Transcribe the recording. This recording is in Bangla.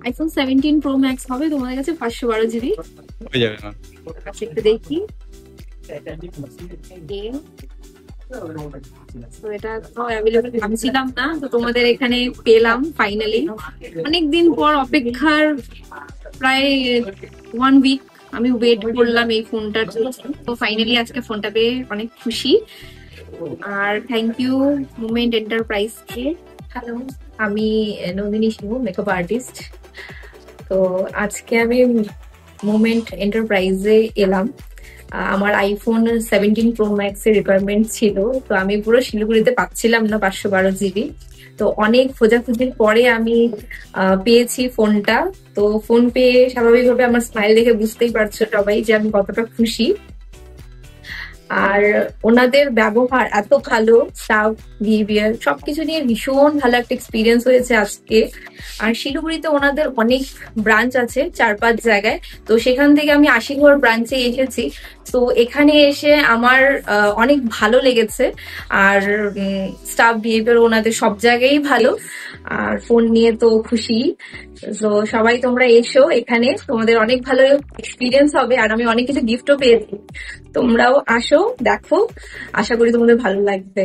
আইফোন 17 প্রো ম্যাক্স হবে তোমাদের কাছে 512 জিবি। হয়ে যাবে ম্যাম। আচ্ছা একটু দেখি। তো এটা তো অ্যাভেলেবল ভাবছিলাম না, তো তোমাদের এখানে পেলাম ফাইনালি। অনেকদিন পর অপেক্ষার প্রায় 1 উইক আমি ওয়েট করলাম এই ফোনটার জন্য। তো ফাইনালি আজকে ফোনটা পেয়ে অনেক খুশি। আর থ্যাংক ইউ মুভমেন্ট এন্টারপ্রাইজকে। হ্যালো, আমি নন্দিনী শিবু, মেকআপ আর্টিস্ট। তো আজকে আমি মুভমেন্ট এন্টারপ্রাইজে এলাম। আমার আইফোন 17 প্রো ম্যাক্স এর রিকোয়ারমেন্ট ছিল, তো আমি পুরো শিলিগুড়িতে পাচ্ছিলাম না 512 জিবি। তো অনেক খোঁজাখুঁজির পরে আমি পেয়েছি ফোনটা। তো ফোন পেয়ে স্বাভাবিকভাবে আমার স্মাইল দেখে বুঝতেই পারছো সবাই যে আমি কতটা খুশি। আর ওনাদের ব্যবহার এত ভালো, স্টাফ বিহেভিয়ার সবকিছু নিয়ে ভীষণ ভালো একটা এক্সপিরিয়েন্স হয়েছে আজকে। আর শিলিগুড়িতে ওনাদের অনেক ব্রাঞ্চ আছে, 4-5 জায়গায়। তো সেখান থেকে আমি আশিঘর ব্রাঞ্চে এসেছি। তো এখানে এসে আমার অনেক ভালো লেগেছে। আর স্টাফ বিহেভিয়ার ওনাদের সব জায়গায় ভালো। আর ফোন নিয়ে তো খুশি। তো সবাই তোমরা এসো এখানে, তোমাদের অনেক ভালো এক্সপিরিয়েন্স হবে। আর আমি অনেক কিছু গিফটও পেয়েছি, তোমরাও আসো দেখো, আশা করি তোমাদের ভালো লাগবে।